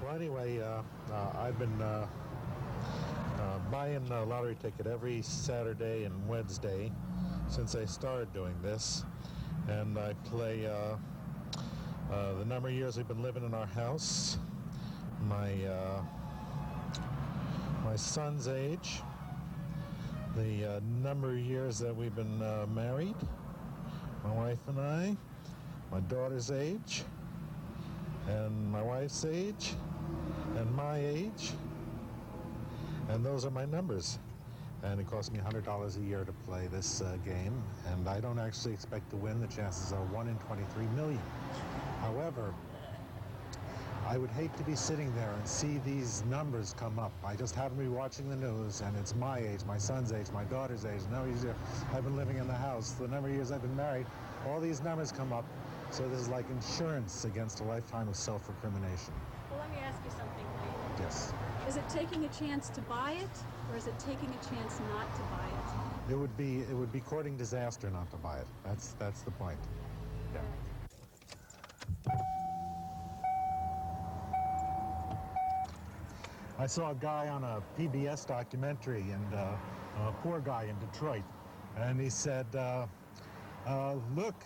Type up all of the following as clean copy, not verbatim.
Well, anyway, I've been buying a lottery ticket every Saturday and Wednesday since I started doing this. And I play the number of years we've been living in our house, my son's age, the number of years that we've been married, my wife and I, my daughter's age, and my wife's age, and my age, and those are my numbers. And it costs me $100 a year to play this game, and I don't actually expect to win. The chances are 1 in 23 million. However, I would hate to be sitting there and see these numbers come up. I just happen to be watching the news, and it's my age, my son's age, my daughter's age. I've been living in the house, the number of years I've been married, all these numbers come up. So this is like insurance against a lifetime of self-recrimination. Well, let me ask you something, Lee. Yes. Is it taking a chance to buy it, or is it taking a chance not to buy it? It would be courting disaster not to buy it. That's the point. Yeah. I saw a guy on a PBS documentary, and a poor guy in Detroit, and he said, look,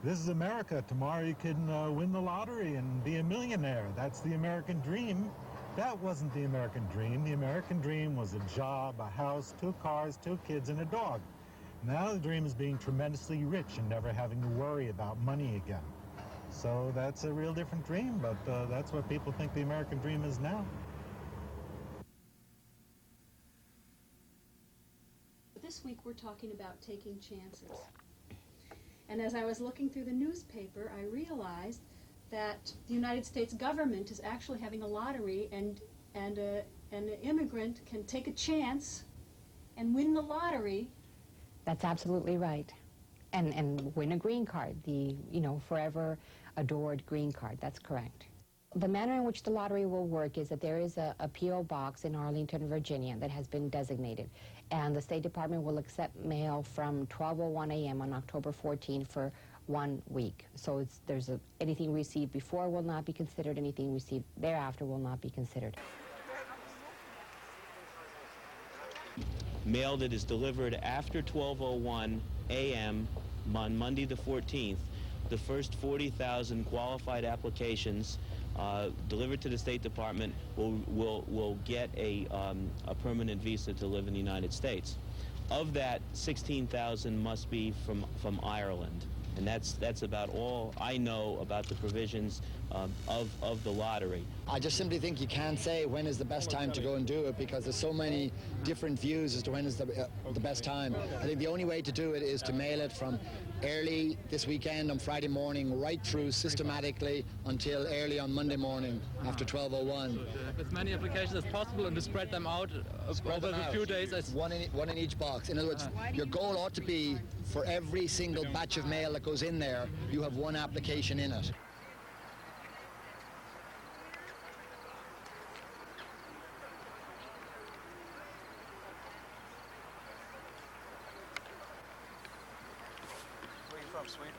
this is America. Tomorrow you can win the lottery and be a millionaire. That's the American dream. That wasn't the American dream. The American dream was a job, a house, 2 cars, 2 kids, and a dog. Now the dream is being tremendously rich and never having to worry about money again. So that's a real different dream, but that's what people think the American dream is now. This week we're talking about taking chances. And as I was looking through the newspaper, I realized that the United States government is actually having a lottery, and an immigrant can take a chance and win the lottery. That's absolutely right. And win a green card, the, forever adored green card. That's correct. The manner in which the lottery will work is that there is a P.O. box in Arlington, Virginia that has been designated, and the State Department will accept mail from 12:01 a.m. on October 14 for 1 week. So anything received before will not be considered, anything received thereafter will not be considered. Mail that is delivered after 12:01 a.m. on Monday the 14th, the first 40,000 qualified applications delivered to the State Department will get a permanent visa to live in the United States. Of that, 16,000 must be from Ireland. And that's about all I know about the provisions of the lottery. I just simply think you can't say when is the best time to go and do it, because there's so many different views as to when is the best time. I think the only way to do it is to mail it from early this weekend on Friday morning right through systematically until early on Monday morning after 12:01. As many applications as possible and to spread them out over a few days. One in each box. In other words, your goal ought to be for every single batch of mail that goes in there, you have 1 application in it. Where are you from, Sweden?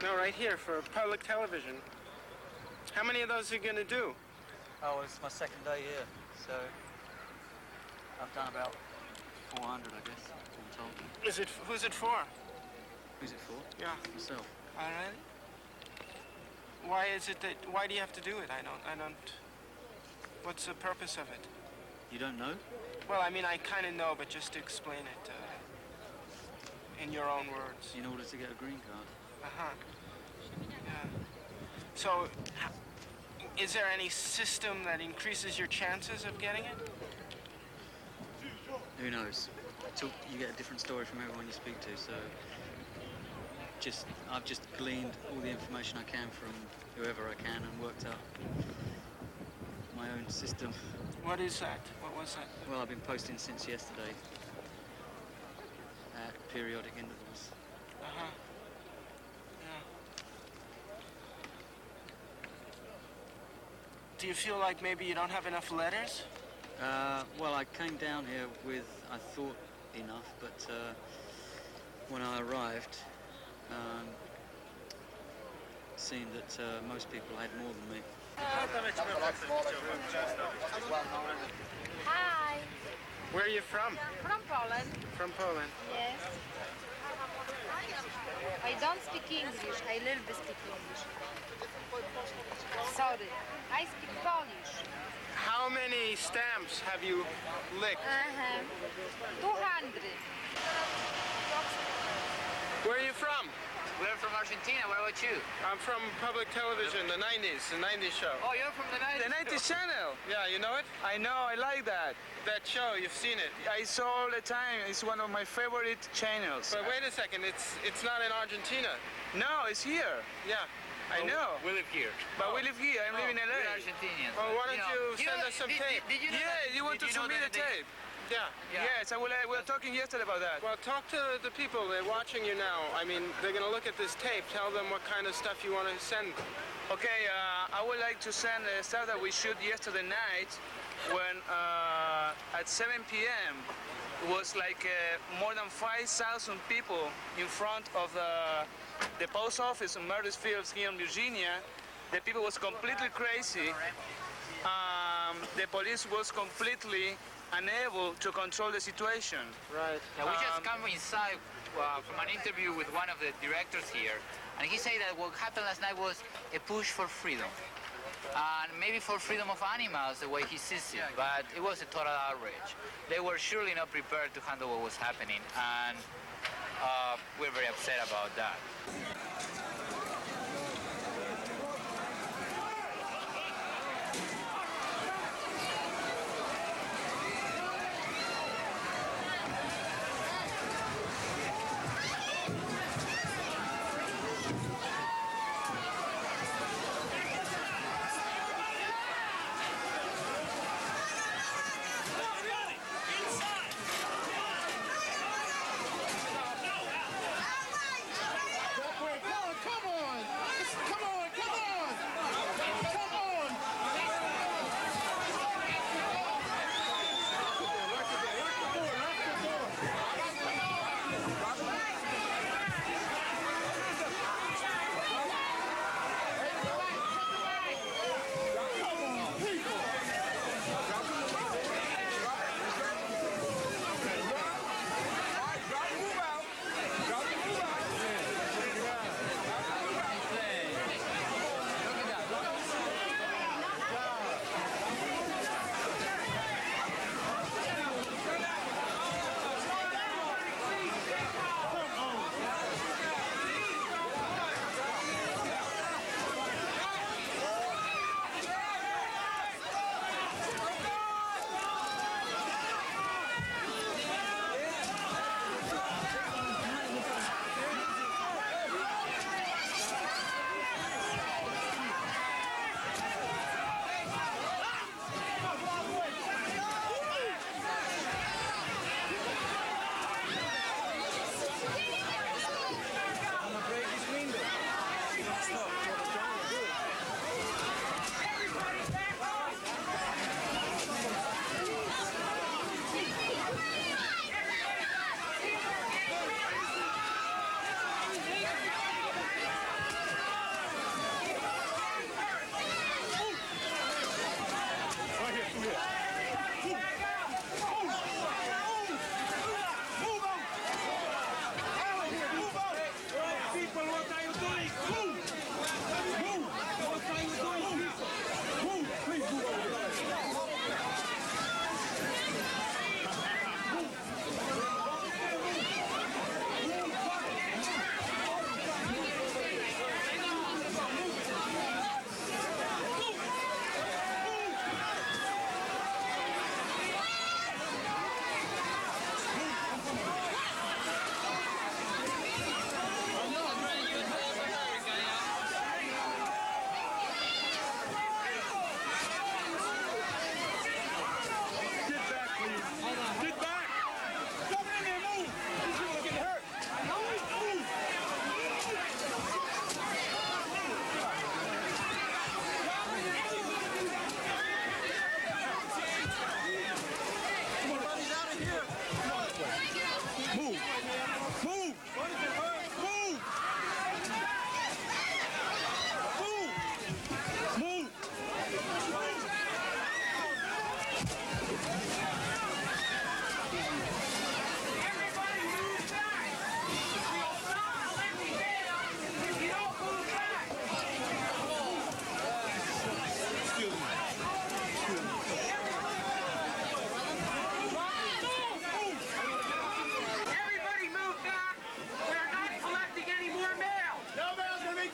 No, right here for public television. How many of those are you going to do? Oh, well, it's my second day here, so I've done about 400, I guess, all told. Who's it for? Who's it for? Yeah. Myself. All right. Why do you have to do it? I don't, what's the purpose of it? You don't know? Well, I mean, I kind of know, but just to explain it in your own words. In order to get a green card. Uh-huh. Yeah. So, is there any system that increases your chances of getting it? Who knows? You get a different story from everyone you speak to, so I've just gleaned all the information I can from whoever I can and worked out my own system. What is that? What was that? Well, I've been posting since yesterday at periodic intervals. Uh-huh. Yeah. Do you feel like maybe you don't have enough letters? Well, I came down here with, I thought, enough, but when I arrived, seemed that most people had more than me. Hi. Where are you from? From Poland. From Poland. Yes. I don't speak English. I little bit speak English. Sorry. I speak Polish. How many stamps have you licked? 200. Where are you from? We're from Argentina. What about you? I'm from public television, the 90s show. Oh, you're from the 90s? The 90s channel. Yeah, you know it? I know. I like that. That show, you've seen it. I saw all the time. It's one of my favorite channels. But wait a second, it's not in Argentina. No, it's here. Yeah. I know. We live here. But we live here. I'm living in LA. We're Argentinians. Well, why don't you send us some tape? Did you know you want to send me the tape? Yeah. Yes, we were talking yesterday about that. Well, talk to the people. They're watching you now. I mean, they're going to look at this tape. Tell them what kind of stuff you want to send. Okay, I would like to send the stuff that we shoot yesterday night when at 7 p.m. it was like more than 5,000 people in front of the post office in Murdoch Fields here in Virginia. The people was completely crazy. The police was completely unable to control the situation. Right. Yeah, we just come inside from an interview with one of the directors here, and he said that what happened last night was a push for freedom. And maybe for freedom of animals, the way he sees it, but it was a total outrage. They were surely not prepared to handle what was happening, and we're very upset about that.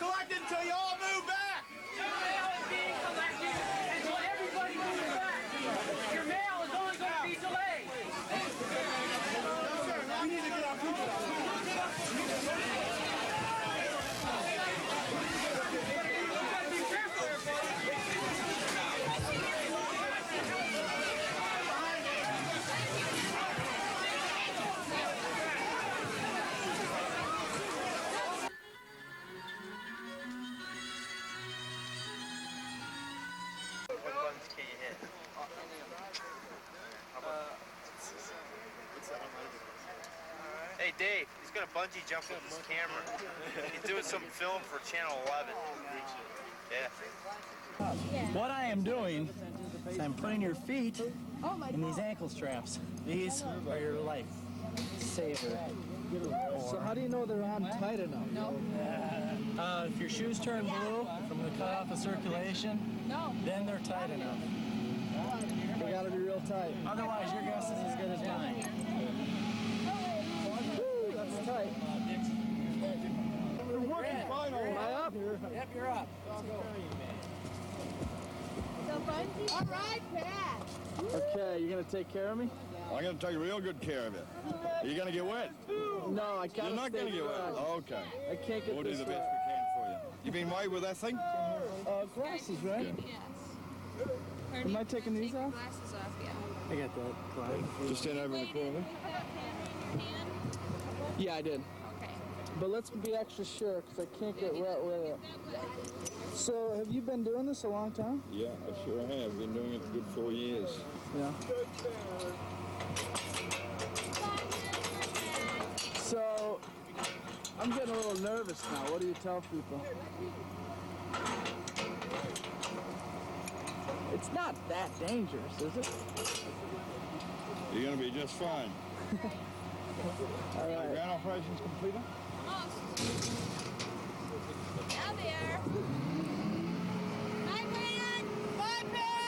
collected until you all move back. Your mail is being collected until everybody moves back. Your mail is only going to be delayed. We need to get our people out. What buttons can you hit? Hey Dave, he's gonna bungee jump with his camera. He's doing some film for Channel 11. Yeah. What I am doing is I'm putting your feet in these ankle straps. These are your life saver. So how do you know they're on tight enough? No. If your shoes turn blue from the cutoff of circulation, then they're tight enough. They gotta be real tight. Otherwise, your guess is as good as mine. Woo, that's tight. We're working fine. Am I up? Yep, you're up. All right, Pat. Okay, you gonna take care of me? I'm going to take real good care of it. Are you going to get wet? No, I can't. You're not going to get wet? Okay. I can't get We'll do this the best we can for you. You been weighed with that thing? Glasses, right? Yes. Am I taking these off? Glasses off, yeah. I got that. Fine. Just stand over in the corner. Yeah, I did. Okay. But let's be extra sure because I can't get wet with it. So, have you been doing this a long time? Yeah, I sure have. Been doing it a good 4 years. Yeah. So, I'm getting a little nervous now. What do you tell people? It's not that dangerous, is it? You're going to be just fine. All right. Ground operations completed? Down there. Bye, Pat. Bye, Pat.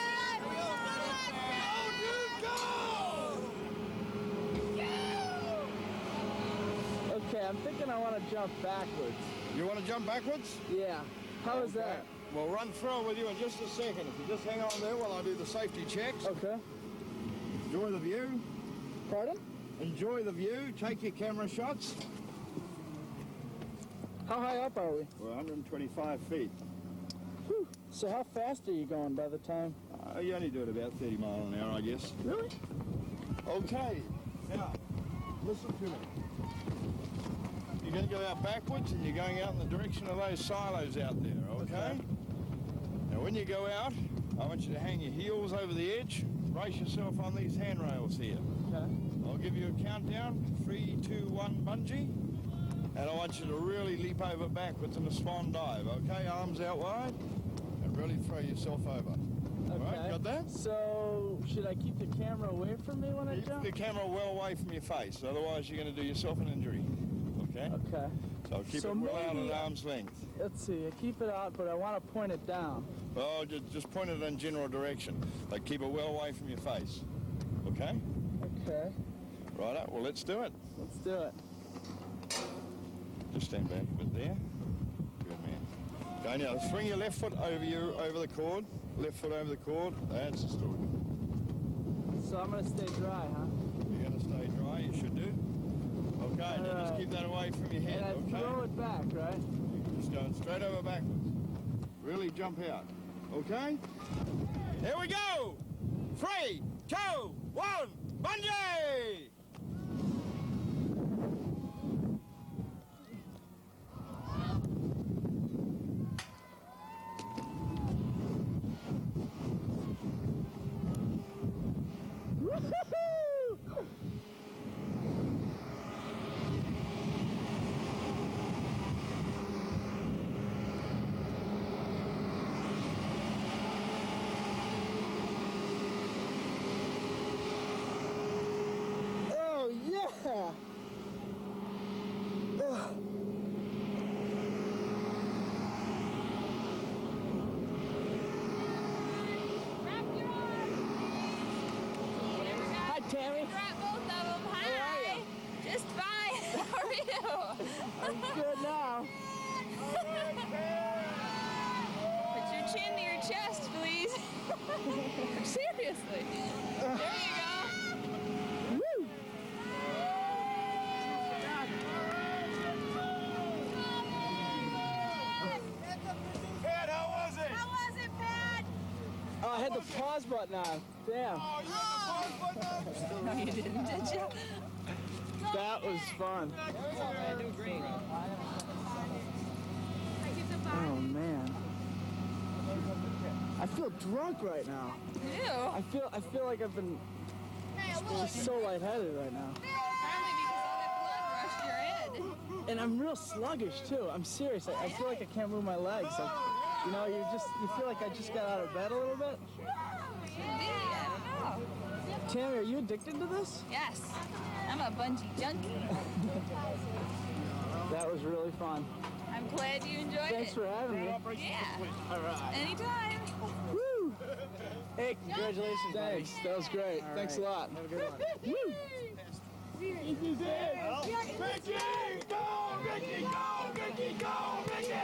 Okay, I'm thinking I want to jump backwards. You want to jump backwards? Yeah. How is that? We'll run through it with you in just a second. If you just hang on there while I do the safety checks. Okay. Enjoy the view. Pardon? Enjoy the view. Take your camera shots. How high up are we? We're 125 feet. Whew. So how fast are you going by the time? You only do it about 30 miles an hour, I guess. Really? Okay. Now, listen to me. You're going to go out backwards and you're going out in the direction of those silos out there, okay? Now, when you go out, I want you to hang your heels over the edge. Brace yourself on these handrails here. Okay. I'll give you a countdown. 3, 2, 1, bungee. And I want you to really leap over backwards in a swan dive, okay? Arms out wide and really throw yourself over. All right, got that? So, should I keep the camera away from me when I jump? Keep the camera well away from your face, otherwise you're going to do yourself an injury, okay? Okay. So keep it well out at arm's length. Let's see, I keep it out, but I want to point it down. Well, just point it in general direction. Like keep it well away from your face, okay? Okay. Righto, well let's do it. Let's do it. Just stand back a bit there. Good man. Okay, now swing your left foot over the cord. Left foot over the cord. That's the story. So I'm going to stay dry, huh? You're going to stay dry, you should do. Okay, now just keep that away from your head, and I okay? throw it back, right? Just going straight over backwards. Really jump out, okay? Here we go! 3, 2, 1, bungee! Oh, yeah! Hi, Tammy. You're at both of them. Hi. How are you? Just fine. How are you? I'm good now. All right, pause button on. Damn. Oh, you had the pause button on? No, you didn't, did you? That was fun. Oh man. I feel drunk right now. Ew. I feel like I've been just so lightheaded right now. Probably because all that blood rushed your head. And I'm real sluggish too. I'm serious. I feel like I can't move my legs. Like, you know, you feel like I just got out of bed a little bit. Maybe, I don't know. Tammy, are you addicted to this? Yes. I'm a bungee junkie. That was really fun. I'm glad you enjoyed Thanks it. for having me. Yeah. All right. Anytime. Woo! Hey, congratulations, thanks. Buddy. That was great. All Thanks right. a lot. Have a good one. Woo! Ricky, go! Ricky, go! Ricky, go! Ricky!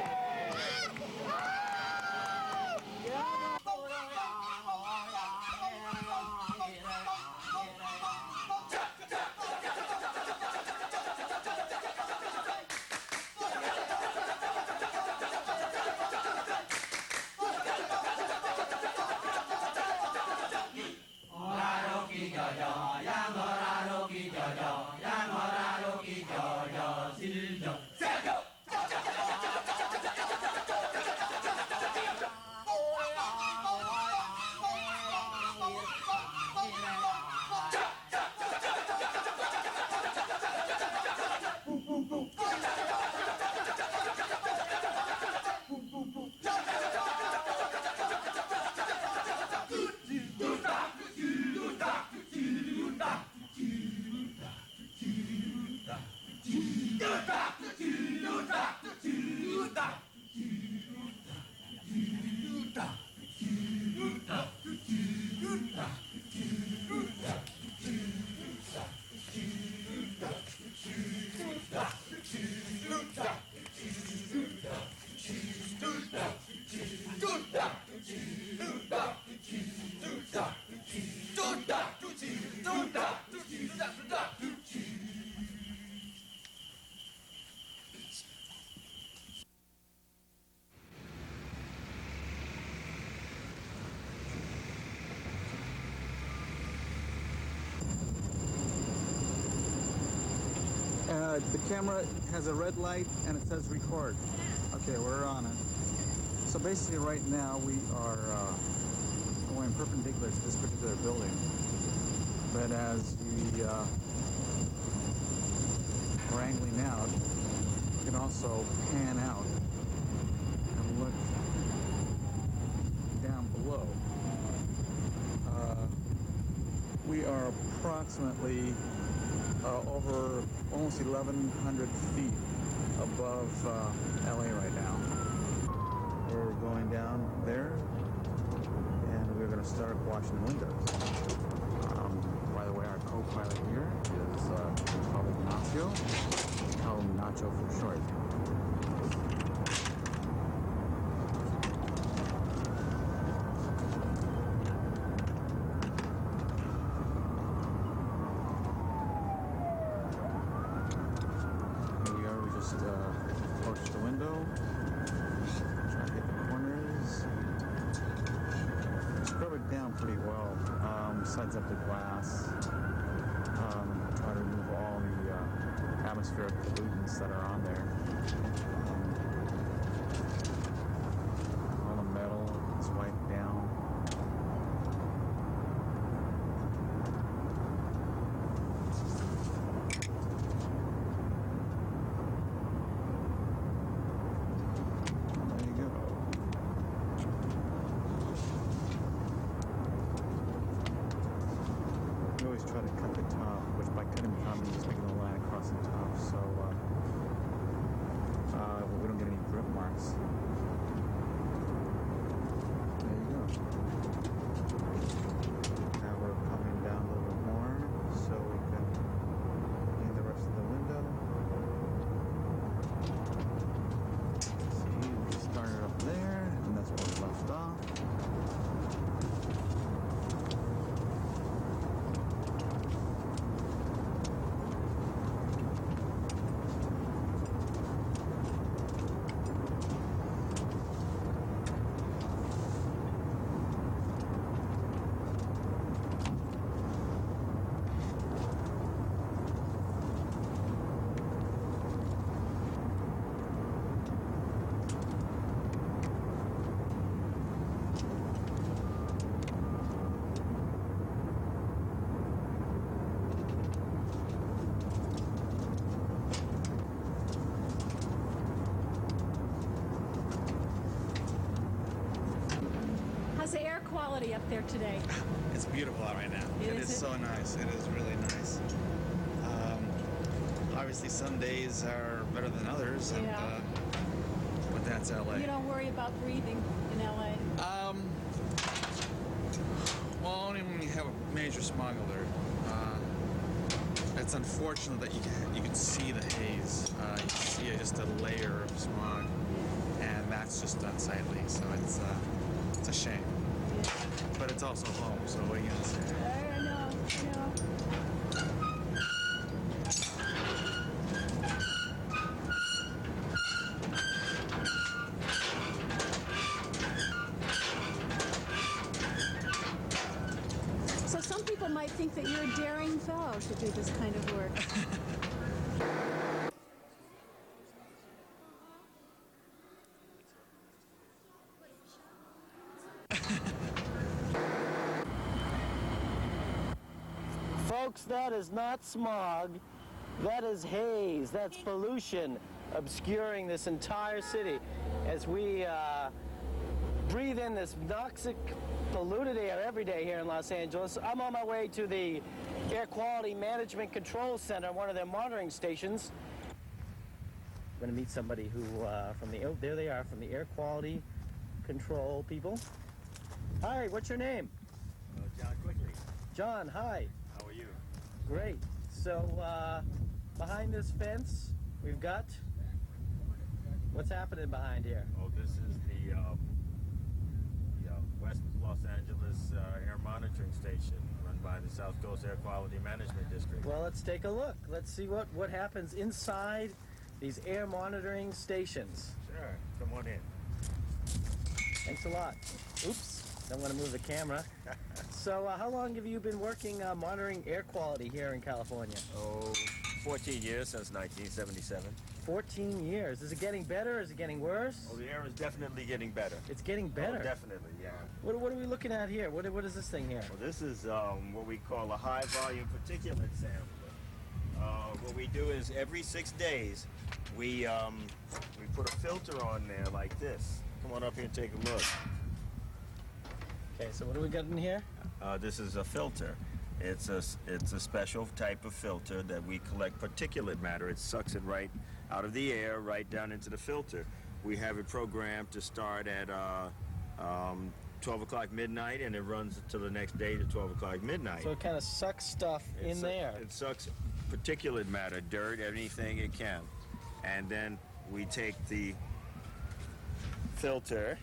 The camera has a red light and it says record. Okay, we're on it. So basically right now we are going perpendicular to this particular building. But as we are angling out, you can also pan out and look down below. We are approximately over almost 1,100 feet above LA right now. We're going down there and we're going to start washing windows. By the way, our co-pilot here is called Ignacio. We call him Nacho for short. Approach the window, try to hit the corners, scrub it down pretty well, suds up the glass, try to remove all the atmospheric pollutants that are on there. All the metal is wiped down. Try to cut the top, which by cutting the top means making a line across the top. So quality up there today? It's beautiful out right now. It is so nice. It is really nice. Obviously, some days are better than others, and, but that's LA. You don't worry about breathing in LA? Well, only when you have a major smog alert. It's unfortunate that you can see the haze. You see just a layer of smog, and that's just unsightly. So it's a shame. Yeah. But it's also home. So what are you gonna say? I know. So some people might think that you're a daring fellow to do this kind of work. Folks, that is not smog. That is haze. That's pollution obscuring this entire city as we breathe in this toxic, polluted air every day here in Los Angeles. I'm on my way to the Air Quality Management Control Center, one of their monitoring stations. I'm going to meet somebody who, there they are, from the Air Quality Control people. Hi, what's your name? John Quickly. John, hi. How are you? Great. So, behind this fence, we've got, what's happening behind here? Oh, this is the West Los Angeles Air Monitoring Station run by the South Coast Air Quality Management District. Well, let's take a look. Let's see what happens inside these air monitoring stations. Sure. Come on in. Thanks a lot. Oops. Don't want to move the camera. So, how long have you been working monitoring air quality here in California? Oh, 14 years, since 1977. 14 years. Is it getting better? Is it getting worse? Oh, the air is definitely getting better. It's getting better? Oh, definitely, yeah. What are we looking at here? What is this thing here? Well, this is what we call a high-volume particulate sampler. What we do is every 6 days, we put a filter on there like this. Come on up here and take a look. Okay, so what do we got in here? This is a filter. It's a special type of filter that we collect particulate matter. It sucks it right out of the air, right down into the filter. We have it programmed to start at 12 o'clock midnight, and it runs until the next day to 12 o'clock midnight. So it kind of sucks stuff in there. It sucks particulate matter, dirt, anything it can. And then we take the filter.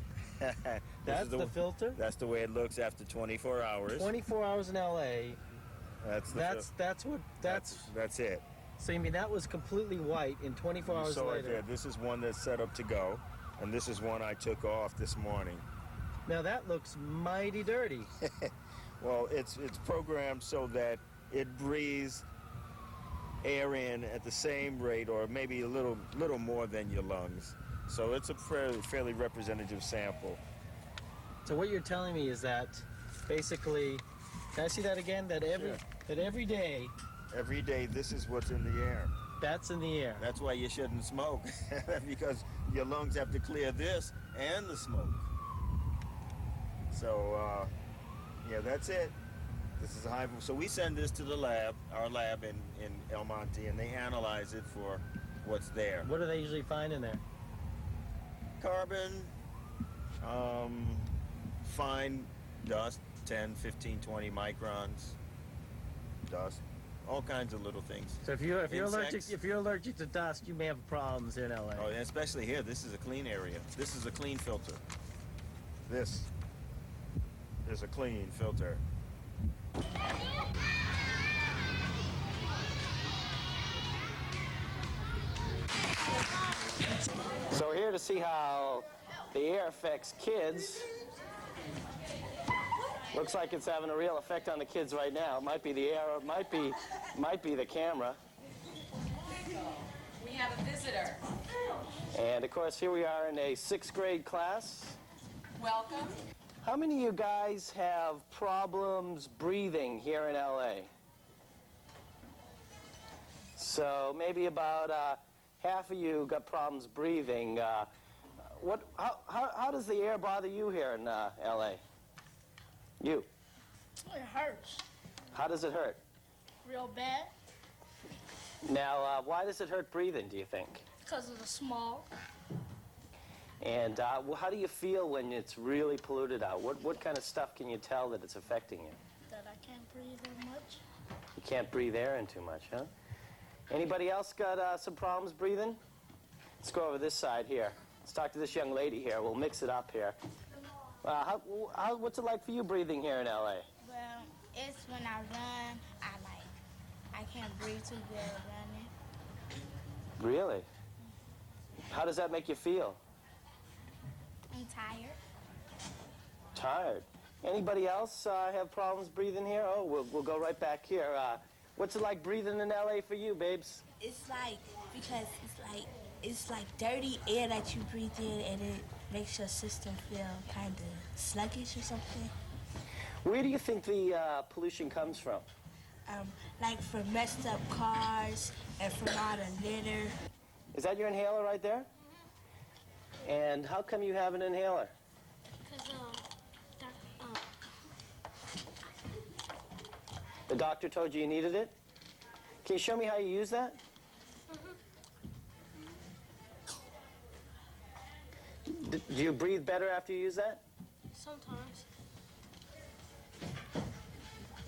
That's the filter? That's the way it looks after 24 hours. 24 hours in LA. That's it. So you mean that was completely white in 24 hours saw later? It there. This is one that's set up to go, and this is one I took off this morning. Now that looks mighty dirty. Well, it's programmed so that it breathes air in at the same rate, or maybe a little more than your lungs. So it's a fairly representative sample. So what you're telling me is that basically, can I see that again? That every day. Every day, this is what's in the air. That's in the air. That's why you shouldn't smoke, because your lungs have to clear this and the smoke. So, yeah, that's it. This is a high. So we send this to the lab, our lab in El Monte, and they analyze it for what's there. What do they usually find in there? Carbon, fine dust, 10, 15, 20 microns, dust, all kinds of little things. So if you're allergic to dust, you may have problems in LA. Oh, and especially here. This is a clean area. This is a clean filter. This is a clean filter. So we're here to see how the air affects kids. Looks like it's having a real effect on the kids right now. It might be the air, or it might be the camera. We have a visitor. And of course, here we are in a 6th grade class. Welcome. How many of you guys have problems breathing here in LA? So maybe about half of you got problems breathing. How does the air bother you here in LA? You. It hurts How does it hurt? real bad Now, why does it hurt breathing, do you think? because of the smog. And how do you feel when it's really polluted out? What kind of stuff can you tell that it's affecting you? That I can't breathe as much. You can't breathe air in too much, huh? Anybody else got some problems breathing? Let's go over this side here. Let's talk to this young lady here. We'll mix it up here. What's it like for you breathing here in L.A.? Well, it's when I run, I can't breathe too good running. Really? How does that make you feel? I'm tired. Tired. Anybody else have problems breathing here? Oh, we'll go right back here. What's it like breathing in L.A. for you, babes? It's like, because it's like dirty air that you breathe in, and it makes your system feel kind of sluggish or something. Where do you think the pollution comes from? Like from messed up cars and from all the litter. Is that your inhaler right there? And how come you have an inhaler? Because, The doctor told you needed it? Can you show me how you use that? Do you breathe better after you use that? Sometimes.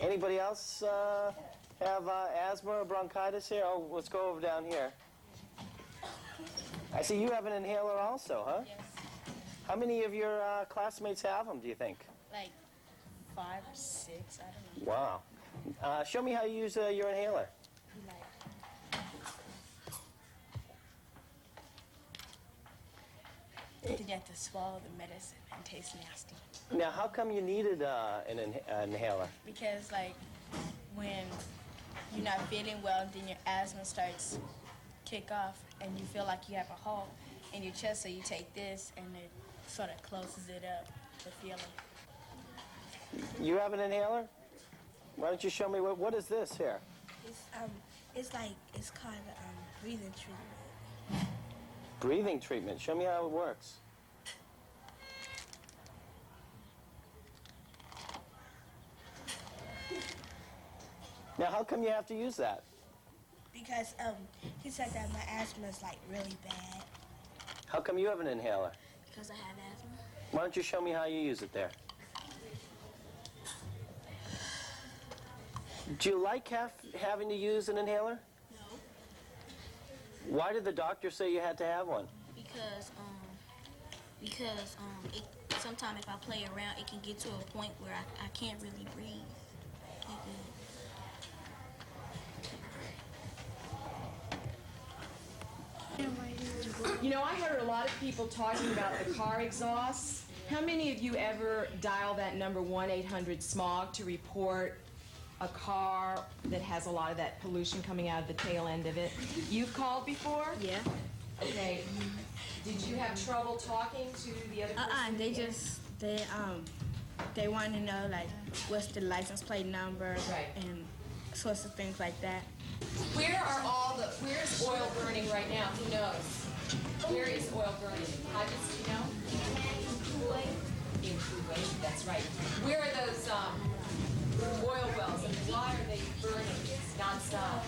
Anybody else have asthma or bronchitis here? Oh, let's go over down here. I see you have an inhaler also, huh? Yes. How many of your classmates have them, do you think? Like 5 or 6, I don't know. Wow. Show me how you use your inhaler. You have to swallow the medicine and taste nasty. Now, how come you needed an inhaler? Because, like, when you're not feeling well, then your asthma starts kick off, and you feel like you have a hole in your chest, so you take this, and it sort of closes it up, the feeling. You have an inhaler? Why don't you show me, what is this here? It's called a breathing treatment. Breathing treatment. Show me how it works. Now, how come you have to use that? Because he said that my asthma is like really bad. How come you have an inhaler? Because I have asthma. Why don't you show me how you use it there? Do you like having to use an inhaler? No. Why did the doctor say you had to have one? Because sometimes if I play around, it can get to a point where I can't really breathe. You know, I heard a lot of people talking about the car exhausts. How many of you ever dial that number 1-800-SMOG to report a car that has a lot of that pollution coming out of the tail end of it? You've called before? Yeah. Okay. Did you have trouble talking to the other person? They want to know, like, what's the license plate number and sorts of things like that. Where's oil burning right now? Who knows? Where is oil burning? How does you know? In Kuwait, that's right. Where are those oil wells and why are they burning nonstop?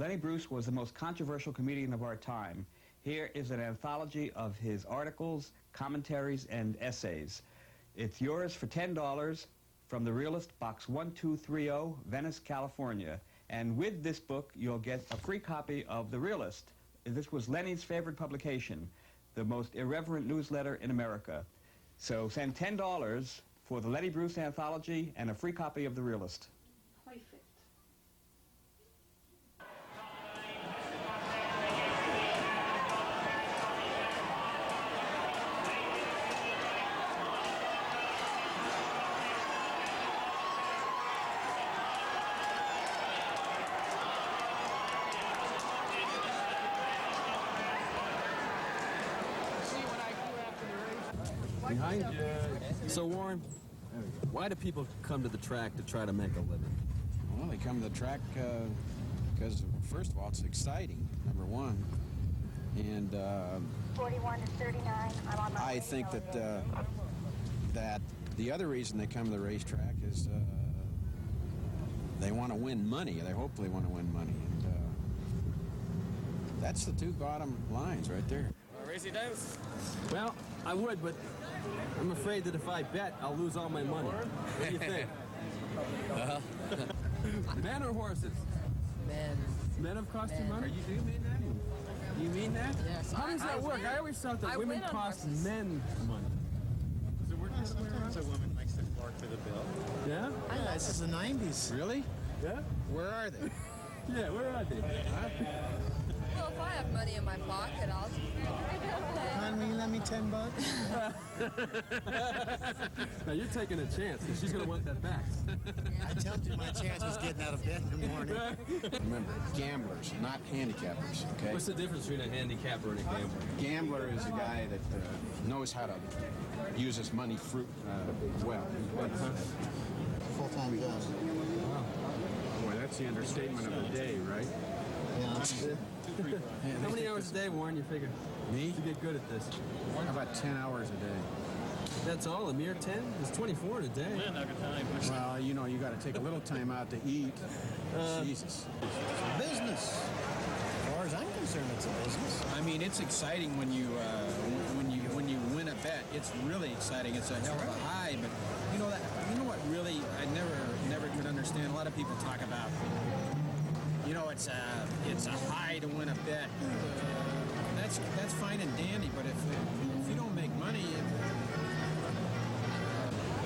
Lenny Bruce was the most controversial comedian of our time. Here is an anthology of his articles, commentaries, and essays. It's yours for $10 from The Realist, Box 1230, Venice, California. And with this book, you'll get a free copy of The Realist. This was Lenny's favorite publication, the most irreverent newsletter in America. So send $10 for the Lenny Bruce anthology and a free copy of The Realist. Perfect. Behind you. So, Warren, why do people come to the track to try to make a living? Well, they come to the track because, first of all, it's exciting, number one. And 41 to 39. I'm on my I think that the other reason they come to the racetrack is they want to win money. They hopefully want to win money. And that's the two bottom lines right there. Racy dice? Well, I would, but I'm afraid that if I bet, I'll lose all my money. What do you think? Men or horses? Men. Men have cost you money? You do mean that? You mean that? Yes. How does that work? I always thought that women cost men money. Does it work this way around? So a woman likes to bark for the bill. Yeah? Yeah, this is the 90s. Really? Yeah? Where are they? Yeah, where are they? Well, if I have money in my pocket, I'll... Hon, will you lend me $10? Now you're taking a chance, because she's going to want that back. I told you my chance was getting out of bed in the morning. Remember, gamblers, not handicappers, okay? What's the difference between a handicapper and a gambler? Gambler is a guy that knows how to use his money well. Full-time job. Boy, that's the understatement of the day, right? Yeah. How many hours a day, Warren, you figure? Me? To get good at this? How about 10 hours a day? That's all? A mere 10? It's 24 in a day. Well, you know, you got to take a little time out to eat. Jesus. It's a business. As far as I'm concerned, it's a business. I mean, it's exciting when you win a bet. It's really exciting. It's a hell of a high. But you know what? Really, I never could understand. A lot of people talk about. You know, it's a high to win a bet. That's fine and dandy, but if you don't make money.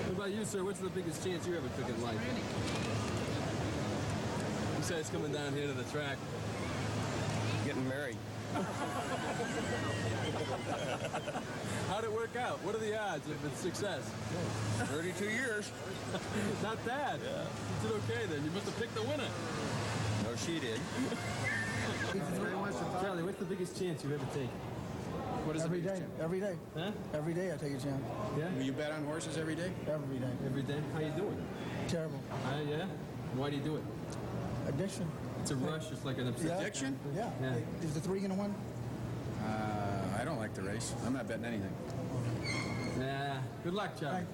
What about you, sir? What's the biggest chance you ever took in life? Besides coming down here to the track. Getting married. How'd it work out? What are the odds of its success? 32 years. Not bad. Yeah. You did okay then. You must have picked the winner. No, she did. Charlie, what's the biggest chance you've ever taken? What is every the day? chance? Every day. Huh? Every day I take a chance. Yeah? Will you bet on horses every day? Every day. Every day? How you doing? Terrible. Yeah? Why do you do it? Addiction. It's a rush. It's like an obsession. Yeah. Addiction? Yeah. Is the 3 going to win? I don't like the race. I'm not betting anything. Nah. Good luck, Charlie.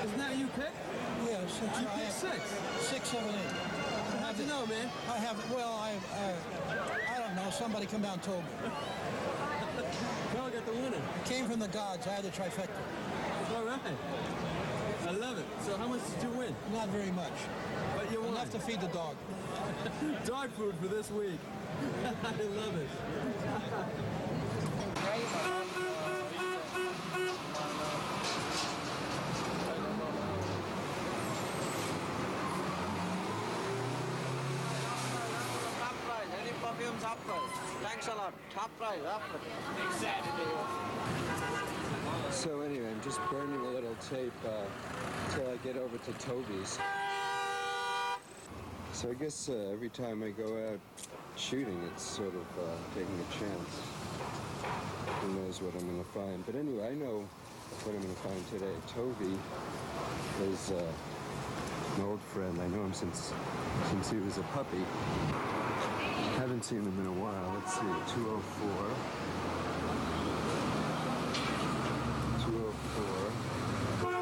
Isn't that you picked? Yeah, 6. You picked 6. 6, 7, 8. How'd you know, man? I have, I don't know. Somebody come down and told me. Carl got the winner. It came from the gods. I had the trifecta. All right. I love it. So how much did you win? Not very much. But you won. Enough to feed the dog. Dog food for this week. I love it. Top prize. Thanks a lot. Top prize. So anyway, I'm just burning a little tape till I get over to Toby's. So I guess every time I go out shooting, it's sort of taking a chance. Who knows what I'm going to find. But anyway, I know what I'm going to find today. Toby is an old friend. I know him since he was a puppy. Haven't seen him in a while. Let's see, 204. 204.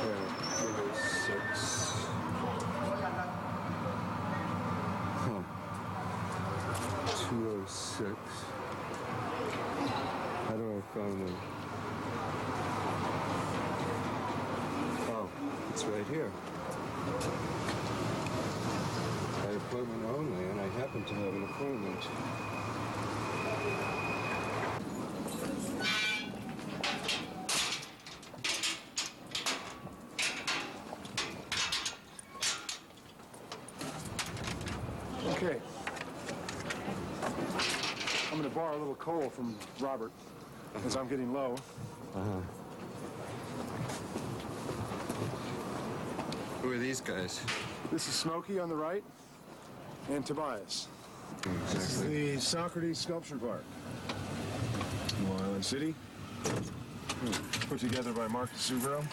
Yeah, 206. Huh. 206. How do I find them? Oh, it's right here. By appointment only, and I happen to have an appointment. Okay. I'm going to borrow a little coal from Robert, as I'm getting low. Who are these guys? This is Smokey on the right, and Tobias. Exactly. This is the Socrates Sculpture Park. Long Island City. Put together by Marcus Subro.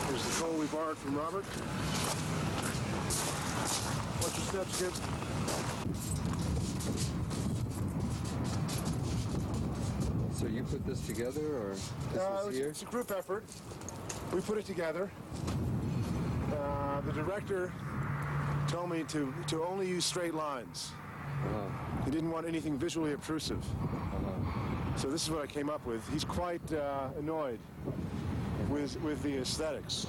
Here's the coal we borrowed from Robert. What's your steps, kid? So you put this together, or this is here? It's a group effort. We put it together. The director told me to only use straight lines. He didn't want anything visually obtrusive. So this is what I came up with. He's quite annoyed with the aesthetics.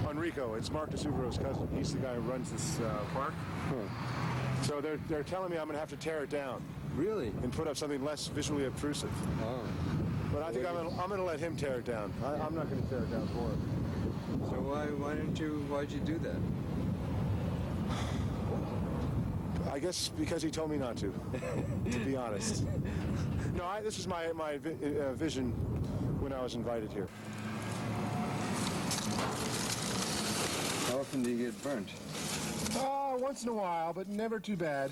Enrico, it's Mark DeSubro's cousin. He's the guy who runs this park. So they're telling me I'm going to have to tear it down. Really? And put up something less visually obtrusive. Oh. But I think I'm going to let him tear it down. I'm not going to tear it down for him. So why'd you do that? I guess because he told me not to be honest. No, this is my vision when I was invited here. How often do you get burnt? Once in a while, but never too bad.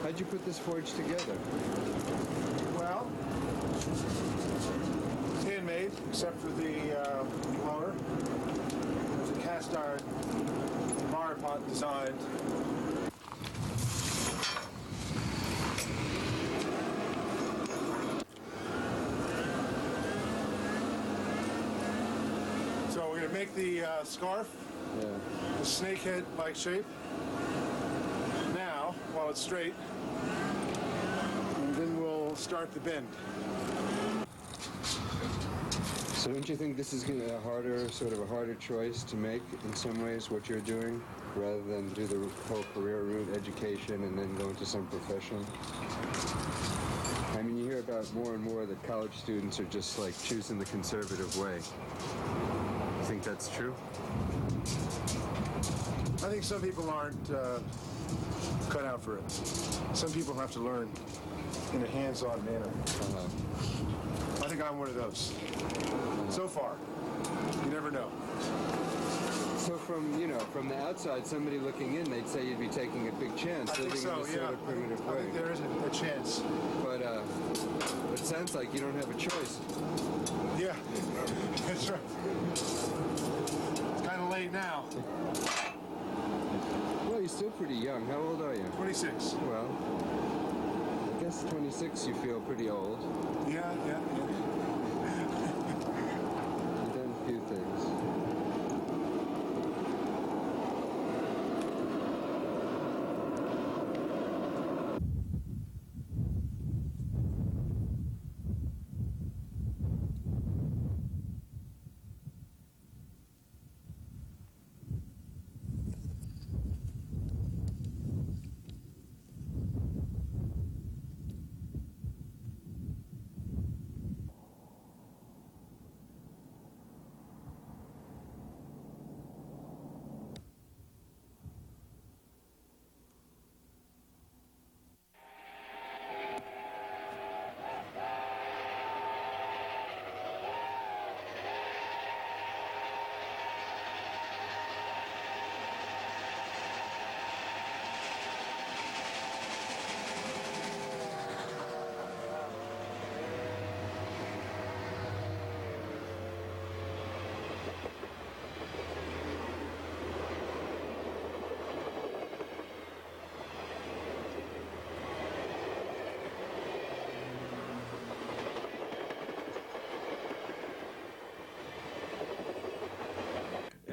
How'd you put this forge together? Well, it's handmade, except for the blower. There's a cast iron bar pot designed. So we're going to make the scarf, the snakehead-like shape. Now, while it's straight, and then we'll start the bend. So don't you think this is going to be a harder choice to make in some ways, what you're doing, rather than do the whole career route, education, and then go into some profession? I mean, you hear about more and more that college students are just like choosing the conservative way. You think that's true? I think some people aren't cut out for it. Some people have to learn in a hands-on manner. I think I'm one of those. So far. You never know. So from the outside, somebody looking in, they'd say you'd be taking a big chance living in this sort of primitive way. I think there is a chance. But it sounds like you don't have a choice. Yeah, that's right. It's kind of late now. Well, you're still pretty young. How old are you? 26. Well, I guess 26 you feel pretty old. Yeah. You've done a few things.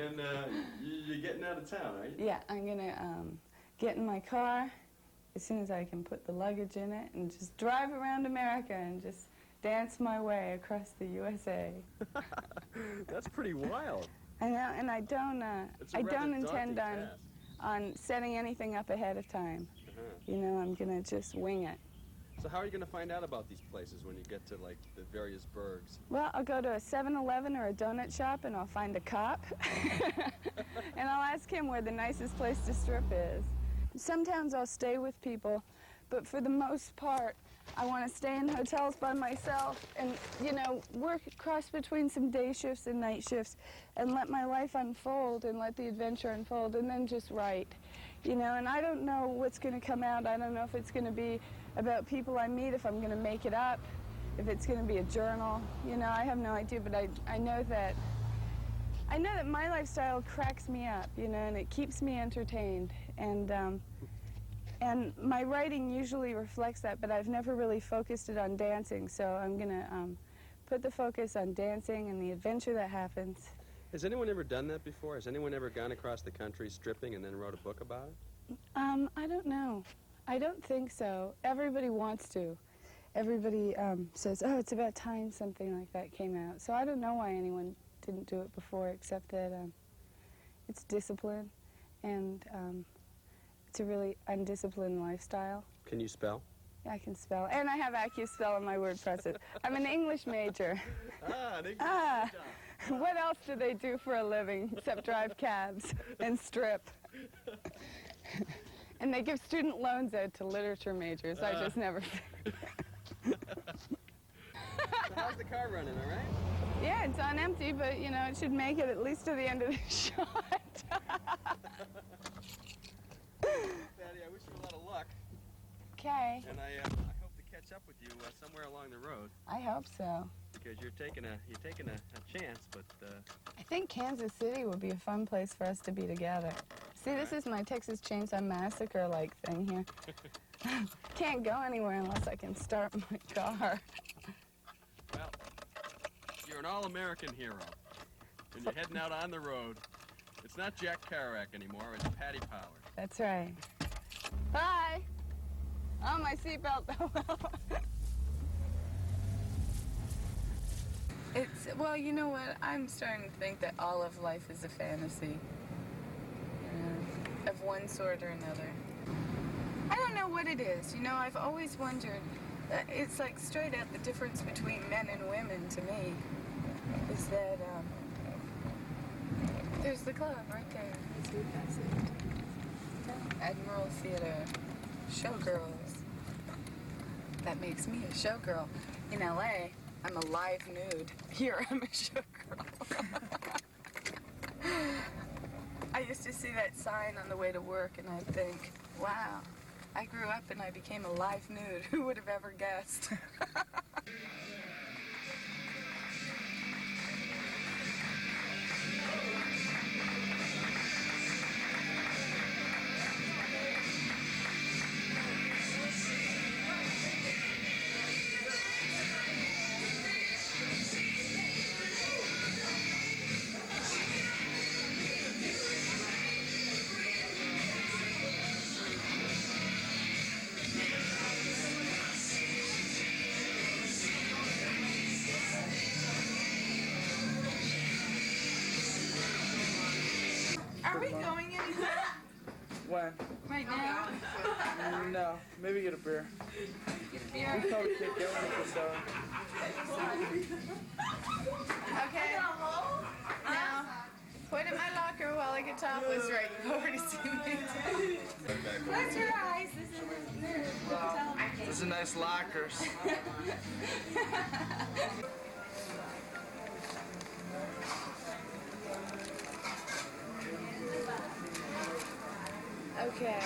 And you're getting out of town, right? Yeah, I'm gonna get in my car as soon as I can put the luggage in it and just drive around America and just dance my way across the USA. That's pretty wild. I know, and I don't intend daunting on setting anything up ahead of time. You know, I'm gonna just wing it. So how are you going to find out about these places when you get to, like, the various burgs? Well, I'll go to a 7-Eleven or a donut shop and I'll find a cop. And I'll ask him where the nicest place to strip is. Sometimes I'll stay with people, but for the most part, I want to stay in hotels by myself and, you know, work cross between some day shifts and night shifts and let my life unfold and let the adventure unfold and then just write. You know, and I don't know what's going to come out. I don't know if it's going to be about people I meet, if I'm going to make it up, if it's going to be a journal. You know, I have no idea, but I know that my lifestyle cracks me up, you know, and it keeps me entertained. And my writing usually reflects that, but I've never really focused it on dancing, so I'm going to put the focus on dancing and the adventure that happens. Has anyone ever done that before? Has anyone ever gone across the country stripping and then wrote a book about it? I don't know. I don't think so. Everybody wants to. Everybody says, oh, it's about time something like that came out. So I don't know why anyone didn't do it before, except that it's discipline, and it's a really undisciplined lifestyle. Can you spell? I can spell, and I have AccuSpell on my word processor. I'm an English major. An English major. What else do they do for a living except drive cabs and strip? And they give student loans out to literature majors. I just never figured. So how's the car running, all right? Yeah, it's on empty, but, you know, it should make it at least to the end of the shot. Patty, I wish you a lot of luck. Okay. And I hope to catch up with you somewhere along the road. I hope so. Because you're taking a chance, but I think Kansas City would be a fun place for us to be together. See, this is my Texas Chainsaw Massacre-like thing here. Can't go anywhere unless I can start my car. well, you're an all-American hero, and you're heading out on the road. It's not Jack Kerouac anymore, it's Patty Power. That's right. Bye. Oh, my seatbelt. Well, you know what? I'm starting to think that all of life is a fantasy. Of one sort or another. I don't know what it is. You know, I've always wondered. It's like straight out the difference between men and women to me. Is that, there's the club right there. Admiral Theater. Showgirls. That makes me a showgirl. In LA, I'm a live nude. Here, I'm a showgirl. I used to see that sign on the way to work, and I'd think, wow, I grew up and I became a live nude. Who would have ever guessed? When? Right now? No, maybe get a beer. Get a beer? We probably can't get one at the store. Okay. Now, put in my locker while I get topless, right? You've already seen me. Close your eyes. This is nice lockers. Okay.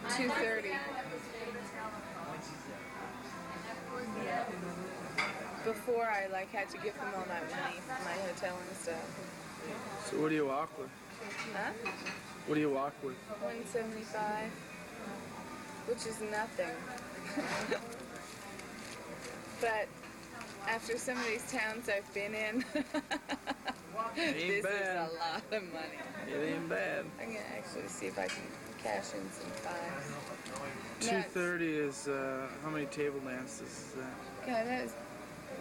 2:30. Before I had to give them all that money for my hotel and stuff. So what do you walk with? Huh? What do you walk with? 175, which is nothing. But After some of these towns I've been in, Ain't this bad. is a lot of money. It ain't bad. I'm gonna actually see if I can cash in some fives. No, 230 is how many table dances is that? God, that is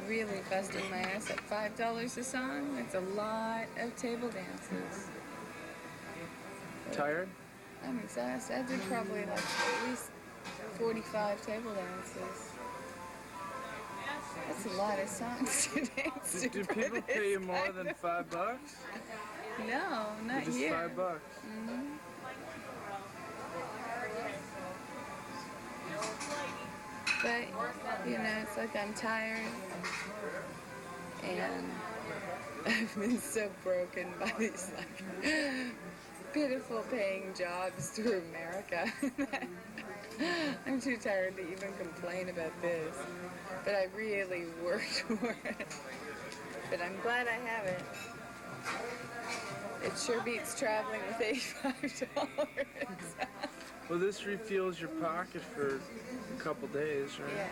really busting my ass at $5 a song. That's a lot of table dances. Tired? I'm exhausted. I did probably like at least 45 table dances. That's a lot of songs to dance to. Do for people this pay you more kind than of- $5? No, not Just here. $5. Mhm. But, you know, it's like I'm tired. And I've been so broken by these, like, pitiful paying jobs through America. I'm too tired to even complain about this. But I really worked for it. But I'm glad I have it. It sure beats traveling with $85. Well, this refuels your pocket for a couple days, right? Yeah.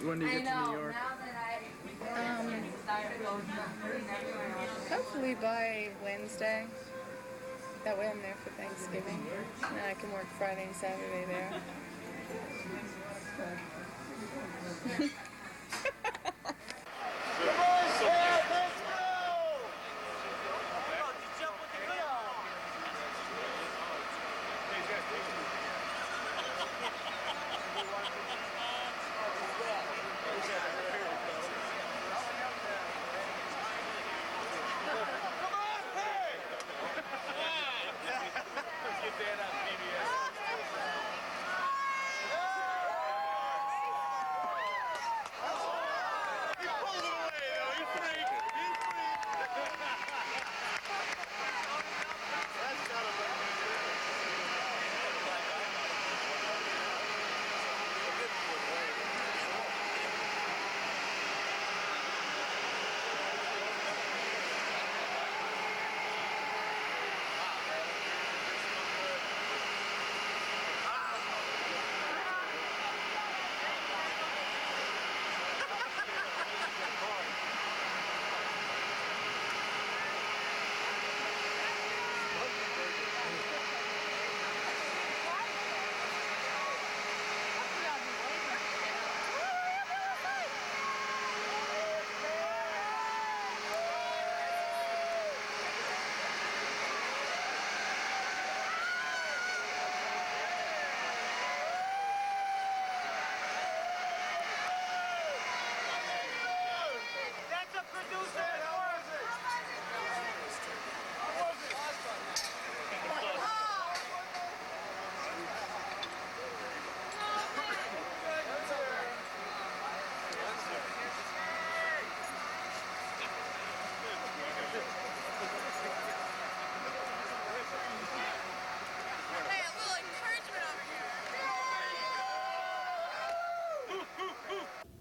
When do you get to New York? Hopefully by Wednesday. That way I'm there for Thanksgiving. And then I can work Friday and Saturday there.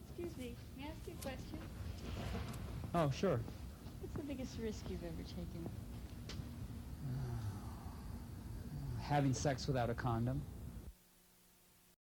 Excuse me, may I ask you a question? Oh, sure. What's the biggest risk you've ever taken? Having sex without a condom.